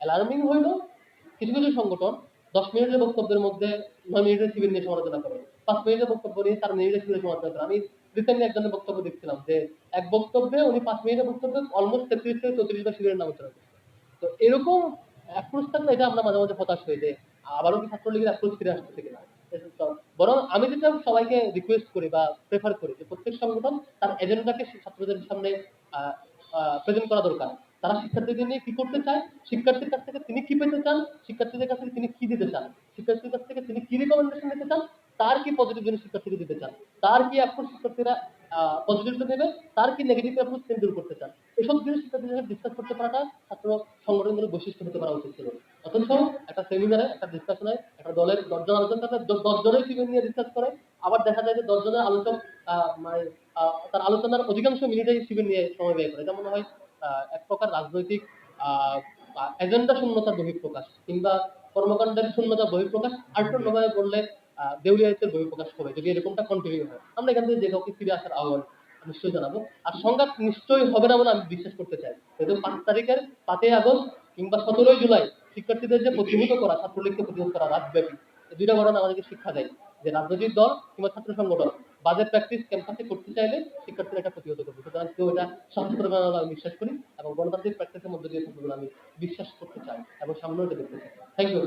Alarming হইল কিছু কিছু সংগঠন 10 মিনিটের বক্তব্যের মধ্যে 9 মিনিটের শিবির নিয়ে সমালোচনা করে, 5 মিনিটের বক্তব্য নিয়ে 4 মিনিটের শিবিরের সমালোচনা করে। আমি রিসেন্টলি একজনের বক্তব্য দেখছিলাম যে এক বক্তব্যে উনি 5 মিনিটের বক্তব্যে অলমোস্ট 33 থেকে 34 বার শিবিরের নাম উচ্চারণ করছে। তো এরকম অ্যাপ্রোচ থাকলে এটা আমরা মাঝে মাঝে হতাশ হই যে আবারও কি ছাত্রলীগের অ্যাপ্রোচ ফিরে আসতেছে কিনা। বরং আমি যেটা সবাইকে রিকোয়েস্ট করি বা প্রেফার করি যে প্রত্যেক সংগঠন তার এজেন্ডাকে ছাত্রদের সামনে প্রেজেন্ট করা দরকার। তারা শিক্ষার্থীদের নিয়ে কি করতে চায়, শিক্ষার্থীর কাছ থেকে তিনি কি পেতে চান, শিক্ষার্থীদের কাছ থেকে তিনি কি দিতে চান, শিক্ষার্থীর কাছ থেকে তিনি কি রিকমেন্ডেশন দিতে চান, তার কি পজিটিভ জিনিস শিক্ষার্থীকে দিতে চান, তার কি অ্যাপ্রোচ শিক্ষার্থীরা পজিটিভটা দেবে, তার কি নেগেটিভ অ্যাপ্রোচ তিনি দূর করতে চান। এসব জিনিস শিক্ষার্থীদের ডিসকাস করতে পারাটা ছাত্র সংগঠনগুলোর বৈশিষ্ট্য হতে পারা উচিত ছিল। অথচ একটা সেমিনারে, একটা ডিসকাশনে একটা দলের 10 জন আলোচনা করতে 10 জনের শিবির নিয়ে ডিসকাস করে, আবার দেখা যায় যে 10 জনের আলোচক মানে তার আলোচনার অধিকাংশ মিনিটেই শিবির নিয়ে সময় ব্যয় করে। এটা মনে হয় এক প্রকার রাজনৈতিক এজেন্ডা শূন্যতার বহিঃপ্রকাশ কিংবা কর্মকাণ্ডের শূন্যতার বহিঃপ্রকাশ। আরেকটু অন্যভাবে বললে দেউলিয়ায়িত্বের বহিঃপ্রকাশ হবে যদি এরকমটা কন্টিনিউ হয়। আমরা এখান থেকে যে কাউকে ফিরে আসার আহ্বান নিশ্চয়ই জানাবো। আর সংঘাত নিশ্চয়ই হবে না বলে আমি বিশ্বাস করতে চাই। যেহেতু 5 তারিখের 5ই আগস্ট কিংবা 17ই জুলাই শিক্ষার্থীদের যে প্রতিহত করা, ছাত্রলীগকে প্রতিহত করা রাতব্যাপী, এই দুইটা ঘটনা আমাদেরকে শিক্ষা দেয় যে রাজনৈতিক দল কিংবা ছাত্র সংগঠন বাজেট প্র্যাকটিস ক্যাম্পাসে করতে চাইলে শিক্ষার্থীরা এটা প্রতিহত করবে। সুতরাং কেউ এটা সচেতন আমি বিশ্বাস করি এবং গণতান্ত্রিক প্র্যাকটিসের মধ্যে দিয়ে থাকবে বলে আমি বিশ্বাস করতে চাই এবং সামনেও এটা দেখতে চাই। Thank you.